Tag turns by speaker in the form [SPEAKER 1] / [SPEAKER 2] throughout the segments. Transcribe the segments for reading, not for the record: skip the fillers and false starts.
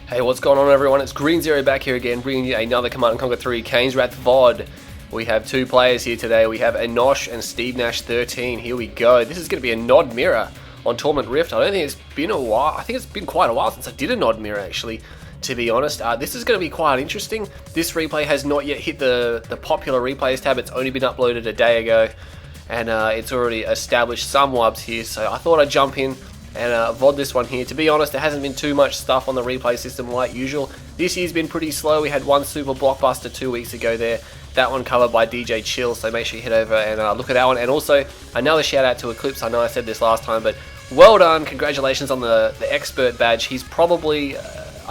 [SPEAKER 1] Hey, what's going on everyone? It's Green Zero back here again, bringing you another Command & Conquer 3 Kane's Wrath VOD. We have two players here today. We have Enosh and SteveNash 13. Here we go. This is going to be a Nod Mirror on Torment Rift. I don't think it's been a while. I think it's been quite a while since I did a Nod Mirror, actually, to be honest. This is going to be quite interesting. This replay has not yet hit the popular replays tab. It's only been uploaded a day ago, and it's already established some wubs here. So I thought I'd jump in and VOD this one here. To be honest, there hasn't been too much stuff on the replay system like usual. This year's been pretty slow. We had one super blockbuster 2 weeks ago there. That one covered by DJ Chill, so make sure you head over and look at that one. And also, another shout out to Eclipse. I know I said this last time, but well done. Congratulations on the expert badge. He's probably,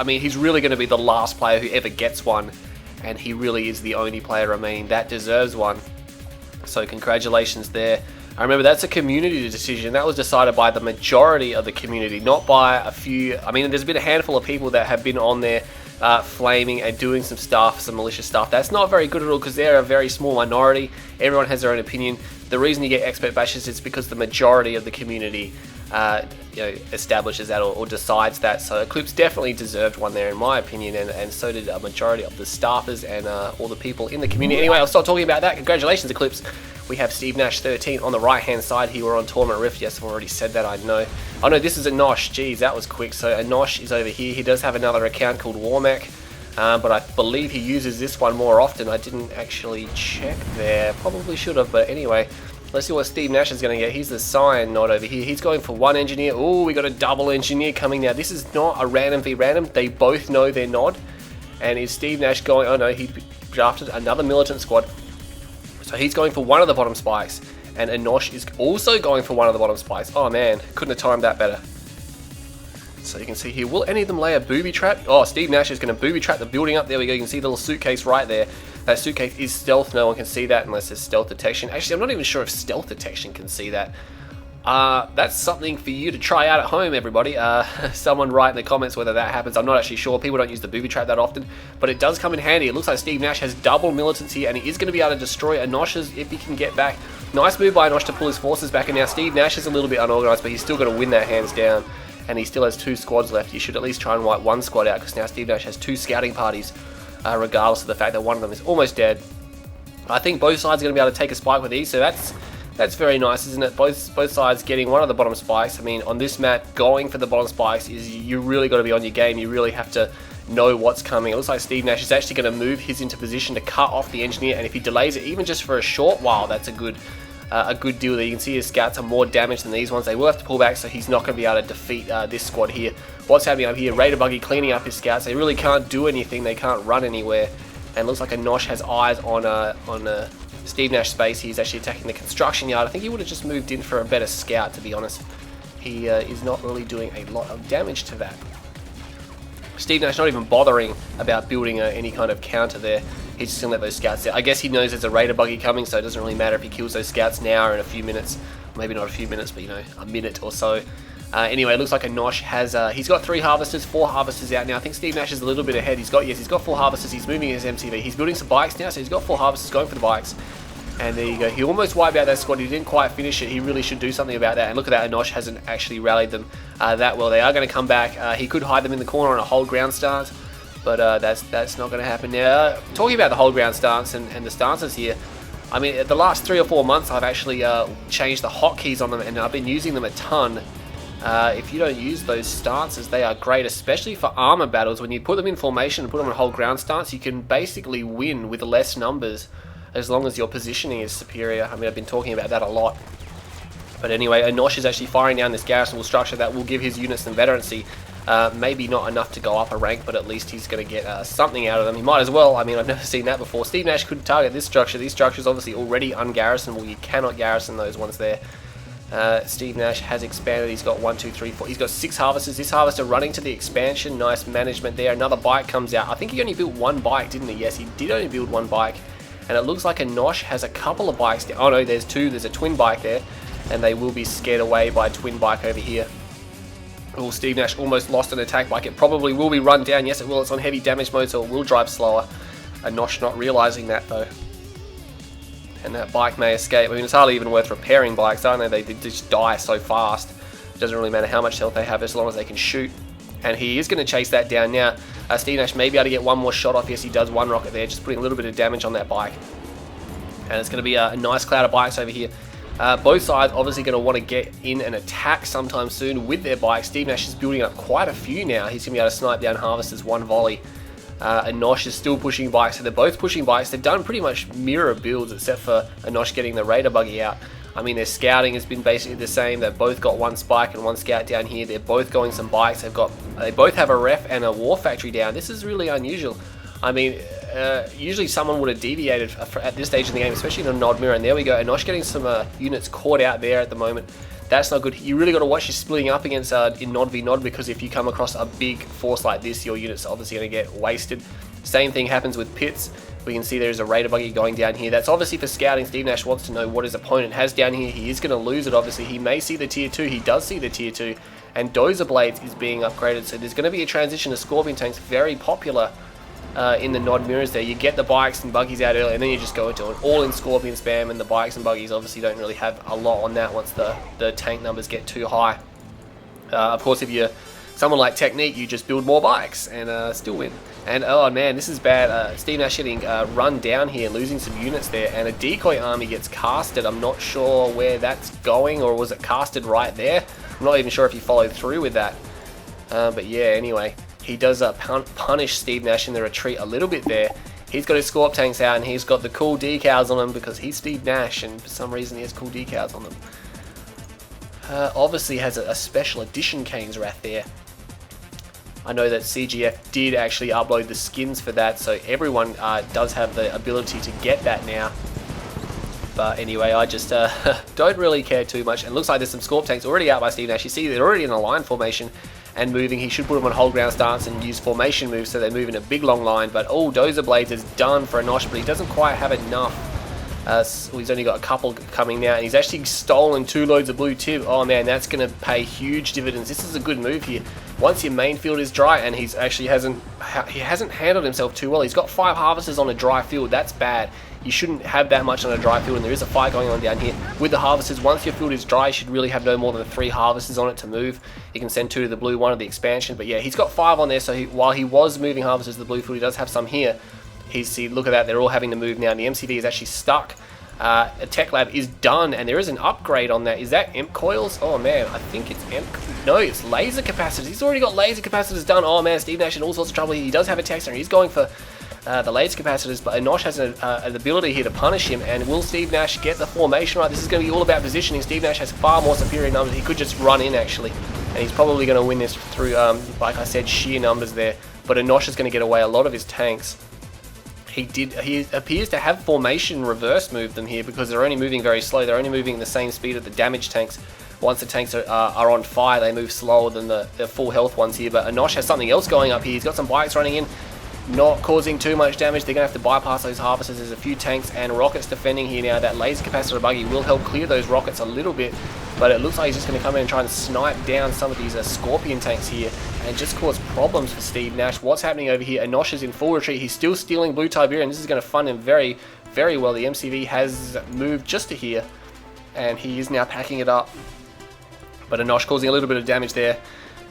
[SPEAKER 1] he's really going to be the last player who ever gets one. And he really is the only player remaining that deserves one. So congratulations there. I remember that's a community decision. That was decided by the majority of the community, not by a few. I mean, there's been a handful of people that have been on there flaming and doing some stuff, some malicious stuff. That's not very good at all because they're a very small minority. Everyone has their own opinion. The reason you get expert bashes is because the majority of the community establishes that or decides that. So Eclipse definitely deserved one there in my opinion, and so did a majority of the staffers and all the people in the community. Anyway, I'll stop talking about that. Congratulations, Eclipse. We have SteveNash 13 on the right hand side here. We're on Torment Rift. Yes, I've already said that, I know. Oh no, this is Enosh. Jeez, that was quick. So Enosh is over here. He does have another account called Warmac, but I believe he uses this one more often. I didn't actually check there. Probably should have, but anyway. Let's see what SteveNash is going to get. He's the Cyan Nod over here. He's going for one engineer. Oh, we got a double engineer coming now. This is not a random v random. They both know their Nod. And is SteveNash going... Oh no, he drafted another militant squad. So he's going for one of the bottom spikes. And Enosh is also going for one of the bottom spikes. Oh man, couldn't have timed that better. So you can see here, will any of them lay a booby trap? Oh, SteveNash is going to booby trap the building up. There we go. You can see the little suitcase right there. That suitcase is stealth. No one can see that unless there's stealth detection. Actually, I'm not even sure if stealth detection can see that. That's something for you to try out at home, everybody. Someone write in the comments whether that happens. I'm not actually sure. People don't use the booby trap that often, but it does come in handy. It looks like SteveNash has double militants here, and he is going to be able to destroy Enosh's if he can get back. Nice move by Enosh to pull his forces back, and now SteveNash is a little bit unorganized, but he's still going to win that hands down. And he still has two squads left. You should at least try and wipe one squad out, because now SteveNash has two scouting parties, regardless of the fact that one of them is almost dead. I think both sides are going to be able to take a spike with ease, so that's very nice, isn't it? Both sides getting one of the bottom spikes. I mean, on this map, going for the bottom spikes is you really got to be on your game. You really have to know what's coming. It looks like SteveNash is actually going to move his into position to cut off the engineer, and if he delays it even just for a short while, that's a good deal there. You can see his scouts are more damaged than these ones. They will have to pull back, so he's not going to be able to defeat this squad here. What's happening up here? Raider Buggy cleaning up his scouts. They really can't do anything. They can't run anywhere. And it looks like Enosh has eyes on SteveNash space. He's actually attacking the construction yard. I think he would have just moved in for a better scout, to be honest. He is not really doing a lot of damage to that. SteveNash not even bothering about building any kind of counter there. He's just going to let those scouts out. I guess he knows there's a Raider Buggy coming, so it doesn't really matter if he kills those scouts now or in a few minutes. Maybe not a few minutes, but a minute or so. Anyway, it looks like Enosh has, he's got 3 harvesters, 4 harvesters out now. I think SteveNash is a little bit ahead. He's got 4 harvesters. He's moving his MCV. He's building some bikes now, so he's got 4 harvesters going for the bikes. And there you go. He almost wiped out that squad. He didn't quite finish it. He really should do something about that. And look at that. Enosh hasn't actually rallied them that well. They are going to come back. He could hide them in the corner on a hold ground stance, but that's not going to happen now. Talking about the hold ground stance and the stances here, I mean, the last 3 or 4 months I've actually changed the hotkeys on them, and I've been using them a ton. If you don't use those stances, they are great, especially for armor battles. When you put them in formation and put them on a whole ground stance, you can basically win with less numbers as long as your positioning is superior. I mean, I've been talking about that a lot. But anyway, Enosh is actually firing down this garrisonable structure that will give his units some veterancy. Maybe not enough to go up a rank, but at least he's going to get something out of them. He might as well. I mean, I've never seen that before. SteveNash could target this structure. These structures obviously already ungarrisonable. You cannot garrison those ones there. SteveNash has expanded. He's got 1, 2, 3, 4. He's got 6 harvesters. This harvester running to the expansion. Nice management there. Another bike comes out. I think he only built 1 bike, didn't he? Yes, he did only build 1 bike. And it looks like Enosh has a couple of bikes. Oh no, there's 2. There's a twin bike there. And they will be scared away by a twin bike over here. Oh, SteveNash almost lost an attack bike. It probably will be run down. Yes, it will. It's on heavy damage mode, so it will drive slower. Enosh not realizing that, though. And that bike may escape. I mean, it's hardly even worth repairing bikes, aren't they? They just die so fast. It doesn't really matter how much health they have as long as they can shoot. and he is going to chase that down now. SteveNash may be able to get one more shot off. Yes, he does. One rocket there, just putting a little bit of damage on that bike. And it's going to be a nice cloud of bikes over here. Both sides obviously going to want to get in and attack sometime soon with their bikes. SteveNash is building up quite a few now. He's going to be able to snipe down Harvester's one volley. Enosh is still pushing bikes, so they're both pushing bikes. They've done pretty much mirror builds, except for Enosh getting the Raider buggy out. I mean, their scouting has been basically the same. They've both got one spike and one scout down here. They're both going some bikes. They both have a ref and a war factory down. This is really unusual. I mean, usually someone would have deviated at this stage in the game, especially in a nod mirror. And there we go. Enosh getting some units caught out there at the moment. That's not good. You really got to watch you splitting up against in Nod v Nod, because if you come across a big force like this, your unit's obviously going to get wasted. Same thing happens with pits. We can see there's a Raider buggy going down here. That's obviously for scouting. SteveNash wants to know what his opponent has down here. He is going to lose it, obviously. He may see the tier 2. He does see the tier 2. And Dozer Blades is being upgraded. So there's going to be a transition to Scorpion tanks. Very popular in the Nod mirrors there. You get the bikes and buggies out early, and then you just go into an all-in Scorpion spam, and the bikes and buggies obviously don't really have a lot on that once the tank numbers get too high. Of course, if you're someone like Technique, you just build more bikes and still win. And oh man, this is bad. SteveNash getting run down here, losing some units there, and a decoy army gets casted. I'm not sure where that's going, or was it casted right there? I'm not even sure if he followed through with that. But yeah, anyway. He does punish SteveNash in the retreat a little bit there. He's got his Scorp tanks out, and he's got the cool decals on him because he's SteveNash, and for some reason he has cool decals on them. Obviously has a special edition Kane's Wrath there. I know that CGF did actually upload the skins for that, so everyone does have the ability to get that now. But anyway, I just don't really care too much. And it looks like there's some Scorp tanks already out by SteveNash. You see they're already in a line formation and moving. He should put them on whole ground stance and use formation moves so they move in a big long line. But oh, Dozer Blades is done for Enosh, but he doesn't quite have enough. He's only got a couple coming now, and he's actually stolen 2 loads of blue tib. Oh man, that's going to pay huge dividends. This is a good move here. Once your main field is dry, and he hasn't handled himself too well. He's got 5 harvesters on a dry field. That's bad. You shouldn't have that much on a dry field, and there is a fight going on down here with the harvesters. Once your field is dry, you should really have no more than 3 harvesters on it to move. You can send 2 to the blue, 1 to the expansion, but yeah, he's got 5 on there, so while he was moving harvesters to the blue field, he does have some here. See, look at that, they're all having to move now, and the MCV is actually stuck. A tech lab is done, and there is an upgrade on that. Is that imp coils? Oh man, I think it's imp. No, it's laser capacitors. He's already got laser capacitors done. Oh man, SteveNash in all sorts of trouble. He does have a texter, and he's going for the laser capacitors, but Enosh has an ability here to punish him. And will SteveNash get the formation right? This is going to be all about positioning. SteveNash has far more superior numbers. He could just run in actually, and he's probably going to win this through, like I said, sheer numbers there. But Enosh is going to get away a lot of his tanks. He appears to have formation reverse move them here because they're only moving very slow. They're only moving the same speed of the damage tanks. Once the tanks are on fire, they move slower than the full health ones here. But Enosh has something else going up here. He's got some bikes running in, not causing too much damage. They're going to have to bypass those harvesters. There's a few tanks and rockets defending here now. That laser capacitor buggy will help clear those rockets a little bit, but it looks like he's just going to come in and try and snipe down some of these Scorpion tanks here and just cause problems for SteveNash. What's happening over here? Enosh is in full retreat. He's still stealing Blue Tiberian. This is going to fund him very, very well. The MCV has moved just to here, and he is now packing it up. But Enosh causing a little bit of damage there.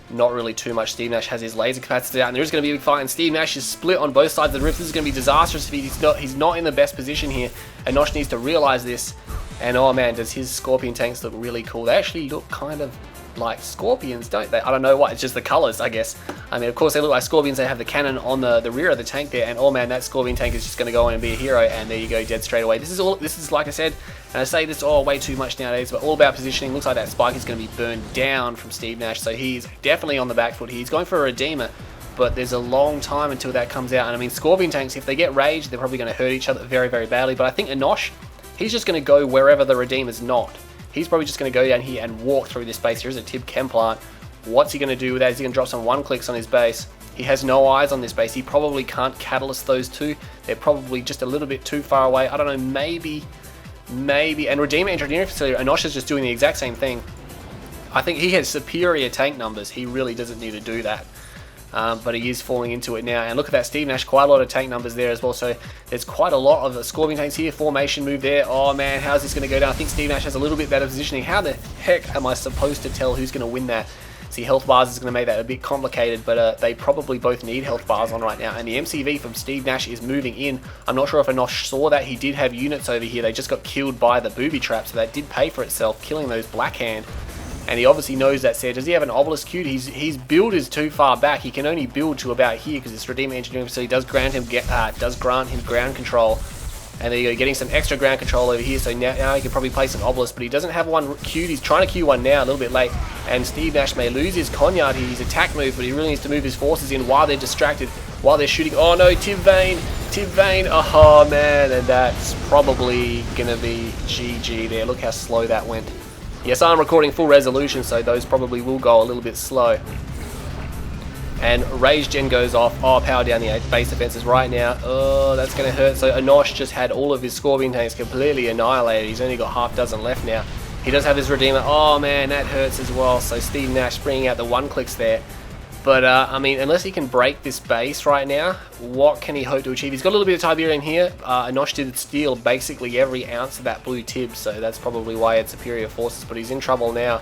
[SPEAKER 1] Not really too much. SteveNash has his laser capacity out, and there is going to be a big fight, and SteveNash is split on both sides of the rift. This is going to be disastrous if he's not in the best position here. Enosh needs to realize this, and oh man, does his Scorpion tanks look really cool. They actually look kind of like Scorpions, don't they? I don't know why, it's just the colors, I guess. I mean, of course they look like Scorpions. They have the cannon on the rear of the tank there, and oh man, that Scorpion tank is just going to go in and be a hero, and there you go, dead straight away. This is like I said, and I say this way too much nowadays, but all about positioning. Looks like that spike is going to be burned down from SteveNash, so he's definitely on the back foot. He's going for a Redeemer, but there's a long time until that comes out, and I mean, Scorpion tanks, if they get raged, they're probably going to hurt each other very, very badly, but I think Enosh, he's just going to go wherever the Redeemer's not. He's probably just going to go down here and walk through this base. Here's a Tib Chem plant. What's he going to do with that? Is he going to drop some 1-clicks on his base? He has no eyes on this base. He probably can't catalyst those two. They're probably just a little bit too far away. I don't know, maybe. And Redeemer Engineering Facility, Enosh is just doing the exact same thing. I think he has superior tank numbers. He really doesn't need to do that. But he is falling into it now. And look at that, SteveNash, quite a lot of tank numbers there as well. So there's quite a lot of the Scorpion tanks here. Formation move there. Oh man, how's this going to go down? I think SteveNash has a little bit better positioning. How the heck am I supposed to tell who's going to win that? See, health bars is going to make that a bit complicated, but they probably both need health bars on right now. And the MCV from SteveNash is moving in. I'm not sure if Enosh saw that. He did have units over here. They just got killed by the booby trap, so that did pay for itself, killing those Blackhand. And he obviously knows that set. Does he have an obelisk queued? His build is too far back. He can only build to about here because this Redeemer Engineering Facility does grant him ground control. And there you go, getting some extra ground control over here, so now he can probably place an obelisk, but he doesn't have one queued. He's trying to queue one now, a little bit late, and SteveNash may lose his Conyard here, his attack move, but he really needs to move his forces in while they're distracted, while they're shooting. Oh no, Tib Vane, oh man, and that's probably going to be GG there. Look how slow that went. Yes, I'm recording full resolution, so those probably will go a little bit slow. And Rage Gen goes off. Oh, power down the base defenses right now. Oh, that's going to hurt. So Enosh just had all of his Scorpion tanks completely annihilated. He's only got half dozen left now. He does have his Redeemer. Oh man, that hurts as well. So SteveNash bringing out the one clicks there. But I mean, unless he can break this base right now, what can he hope to achieve? He's got a little bit of Tiberium here. Enosh did steal basically every ounce of that blue Tib, so that's probably why he had superior forces. But he's in trouble now.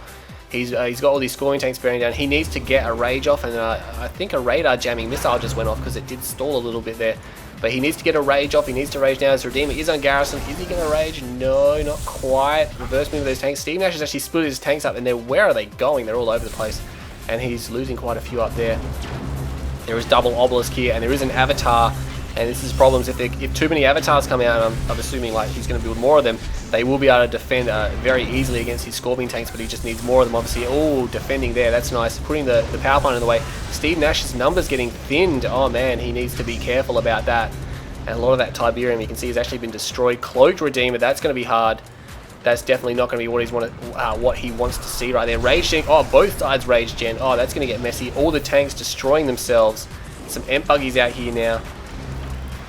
[SPEAKER 1] He's got all these scoring tanks bearing down. He needs to get a rage off, and I think a radar jamming missile just went off because it did stall a little bit there. But he needs to get a rage off. He needs to rage now. His Redeemer is on garrison. Is he going to rage? No, not quite. Reverse move of those tanks. SteveNash has actually split his tanks up, and where are they going? They're all over the place, and he's losing quite a few up there. There is double obelisk here, and there is an avatar. And this is problems if too many avatars come out, and I'm assuming like he's going to build more of them, they will be able to defend very easily against his Scorpion tanks, but he just needs more of them, obviously. Oh, defending there, that's nice. Putting the power plant in the way. SteveNash's numbers getting thinned. Oh man, he needs to be careful about that. And a lot of that Tiberium, you can see, has actually been destroyed. Cloaked Redeemer, that's going to be hard. That's definitely not going to be what he wants to see right there. Rage Gen, oh, both sides Rage Gen. Oh, that's going to get messy. All the tanks destroying themselves. Some Emp Buggies out here now.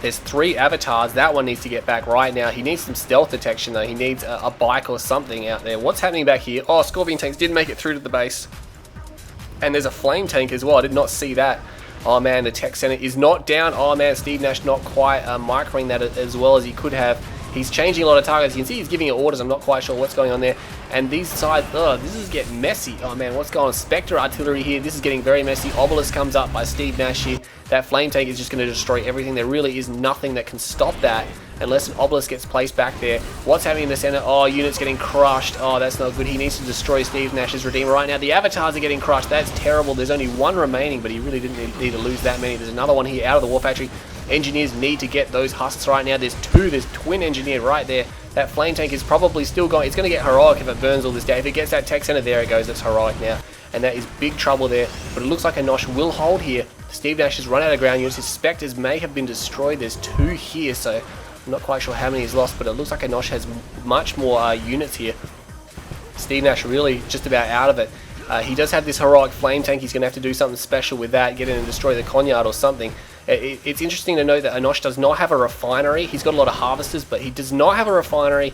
[SPEAKER 1] There's 3 avatars. That one needs to get back right now. He needs some stealth detection though. He needs a bike or something out there. What's happening back here? Oh, Scorpion tanks did make it through to the base. And there's a flame tank as well. I did not see that. Oh man, the tech center is not down. Oh man, SteveNash not quite microing that as well as he could have. He's changing a lot of targets. You can see he's giving it orders. I'm not quite sure what's going on there. And these sides, this is getting messy. Oh man, what's going on? Spectre artillery here. This is getting very messy. Obelisk comes up by SteveNash here. That flame tank is just going to destroy everything. There really is nothing that can stop that unless an obelisk gets placed back there. What's happening in the center? Oh, units getting crushed. Oh, that's not good. He needs to destroy SteveNash's Redeemer right now. The avatars are getting crushed. That's terrible. There's only one remaining, but he really didn't need to lose that many. There's another one here out of the war factory. Engineers need to get those husks right now. There's 2. There's twin engineer right there. That flame tank is probably still going. It's going to get heroic if it burns all this down. If it gets that tech center, there it goes. It's heroic now. And that is big trouble there. But it looks like Enosh will hold here. SteveNash has run out of ground units. His Spectres may have been destroyed. There's 2 here, so I'm not quite sure how many he's lost, but it looks like Enosh has much more units here. SteveNash really just about out of it. He does have this heroic flame tank. He's going to have to do something special with that, get in and destroy the Conyard or something. It's interesting to note that Enosh does not have a refinery. He's got a lot of harvesters, but he does not have a refinery,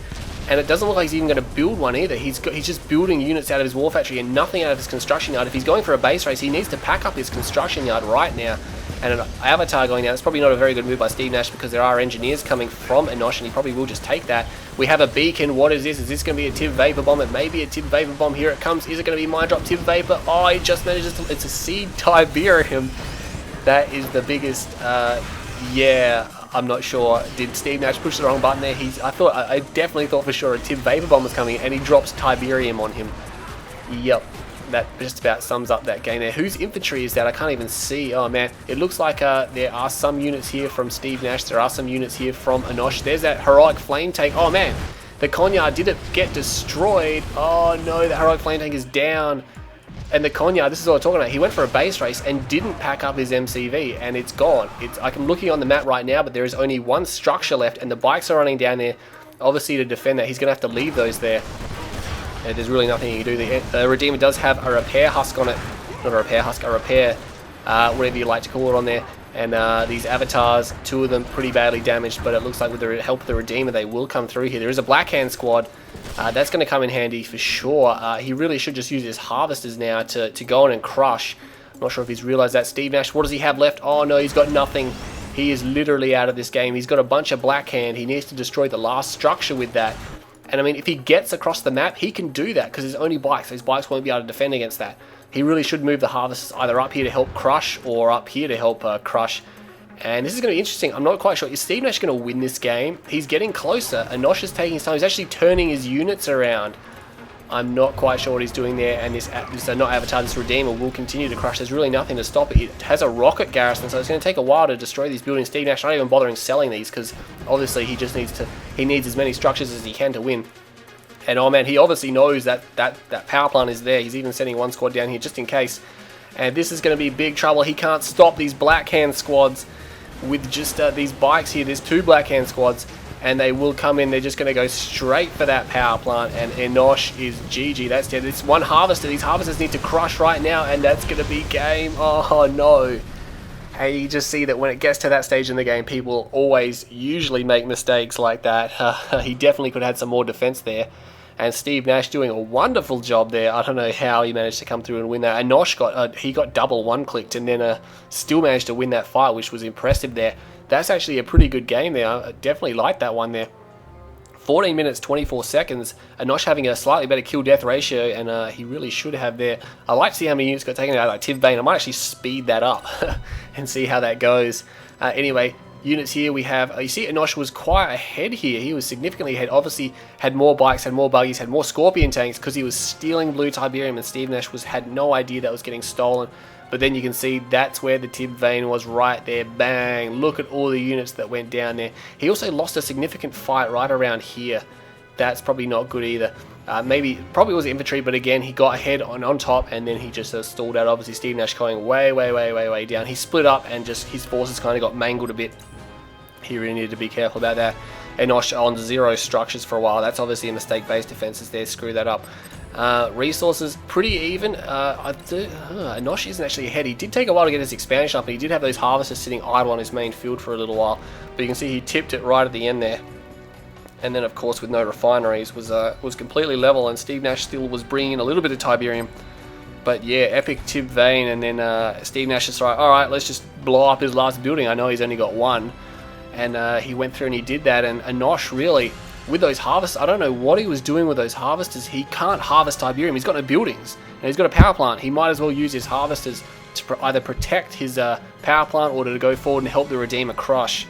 [SPEAKER 1] and it doesn't look like he's even going to build one either. He's just building units out of his war factory and nothing out of his construction yard. If he's going for a base race, he needs to pack up his construction yard right now. And an avatar going down, it's probably not a very good move by SteveNash because there are engineers coming from Enosh, and he probably will just take that. We have a beacon. What is this? Is this going to be a Tib Vapor Bomb? It may be a Tib Vapor Bomb. Here it comes. Is it going to be Mind Drop Tib Vapor? Oh, he just manages to... It's a Seed Tiberium. That is the biggest... yeah, I'm not sure. Did SteveNash push the wrong button there? I definitely thought for sure a Tib Vapor Bomb was coming, and he drops Tiberium on him. Yep. That just about sums up that game there. Whose infantry is that? I can't even see. Oh man, it looks like there are some units here from SteveNash. There are some units here from Enosh. There's that heroic flame tank. Oh man, the Conyard did it get destroyed. Oh no, the heroic flame tank is down. And the Conyard, this is what I'm talking about. He went for a base race and didn't pack up his MCV, and it's gone. I'm looking on the map right now, but there is only one structure left, and the bikes are running down there, obviously to defend that. He's going to have to leave those there. And there's really nothing you can do. The Redeemer does have a repair husk on it. Not a repair husk, a repair, whatever you like to call it on there. And these avatars, 2 of them pretty badly damaged, but it looks like with the help of the Redeemer, they will come through here. There is a Blackhand squad. That's going to come in handy for sure. He really should just use his harvesters now to go on and crush. I'm not sure if he's realized that. SteveNash, what does he have left? Oh no, he's got nothing. He is literally out of this game. He's got a bunch of Blackhand. He needs to destroy the last structure with that. And I mean, if he gets across the map, he can do that because there's only bikes. Those bikes won't be able to defend against that. He really should move the harvests either up here to help crush or up here to help crush. And this is going to be interesting. I'm not quite sure. Is SteveNash going to win this game? He's getting closer. Enosh is taking his time. He's actually turning his units around. I'm not quite sure what he's doing there. And this not avatar, this Redeemer will continue to crush. There's really nothing to stop it. It has a rocket garrison, so it's going to take a while to destroy these buildings. SteveNash not even bothering selling these because obviously he just needs as many structures as he can to win. And oh man, he obviously knows that power plant is there. He's even sending one squad down here just in case. And this is going to be big trouble. He can't stop these Black Hand squads with just these bikes here. There's 2 Black Hand squads, and they will come in. They're just going to go straight for that power plant, and Enosh is GG. That's dead. It's one harvester. These harvesters need to crush right now, and that's going to be game. Oh no. And you just see that when it gets to that stage in the game, people always usually make mistakes like that. He definitely could have had some more defense there. And SteveNash doing a wonderful job there. I don't know how he managed to come through and win that. Enosh got double one-clicked and then still managed to win that fight, which was impressive there. That's actually a pretty good game there. I definitely like that one there. 14 minutes, 24 seconds. Enosh having a slightly better kill-death ratio, and he really should have there. I like to see how many units got taken out like SteveNash. I might actually speed that up and see how that goes. Anyway, units here we have, you see Enosh was quite ahead here. He was significantly ahead. Obviously had more bikes, had more buggies, had more Scorpion tanks because he was stealing blue Tiberium, and SteveNash had no idea that was getting stolen. But then you can see that's where the Tib Vein was right there. Bang! Look at all the units that went down there. He also lost a significant fight right around here. That's probably not good either. Probably was infantry, but again, he got ahead on top, and then he just stalled out. Obviously, SteveNash going way down. He split up, and just his forces kind of got mangled a bit. He really needed to be careful about that. Enosh on 0 structures for a while. That's obviously a mistake-based defenses there. Screw that up. Resources pretty even. Enosh isn't actually ahead. He did take a while to get his expansion up, and he did have those harvesters sitting idle on his main field for a little while. But you can see he tipped it right at the end there. And then, of course, with no refineries, was completely level, and SteveNash still was bringing in a little bit of Tiberium. But yeah, epic Tib Vein, and then SteveNash is like, alright, let's just blow up his last building. I know he's only got one. And he went through and he did that, and Enosh really, with those harvesters, I don't know what he was doing with those harvesters. He can't harvest Tiberium. He's got no buildings, and he's got a power plant. He might as well use his harvesters to either protect his power plant or to go forward and help the Redeemer crush.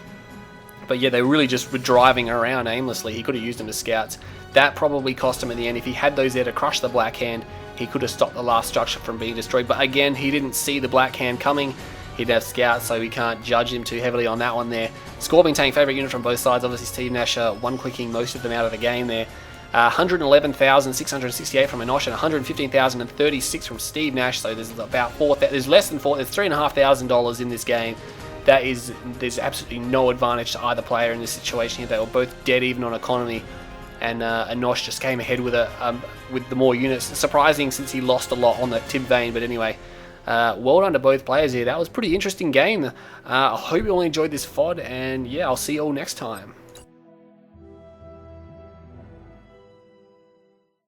[SPEAKER 1] But yeah, they really just were driving around aimlessly. He could have used them as scouts. That probably cost him in the end. If he had those there to crush the Black Hand, he could have stopped the last structure from being destroyed. But again, he didn't see the Black Hand coming. He'd have scouts, so we can't judge him too heavily on that one there. Scorpion tank, favourite unit from both sides. Obviously, SteveNash one-clicking most of them out of the game there. 111,668 from Enosh and 115,036 from SteveNash. So there's about there's less than there's $3,500 in this game. There's absolutely no advantage to either player in this situation here. They were both dead even on economy, and Enosh just came ahead with the more units. Surprising since he lost a lot on the Tib Vein, but anyway. Well done to both players here. That was a pretty interesting game. I hope you all enjoyed this VOD, and yeah, I'll see you all next time.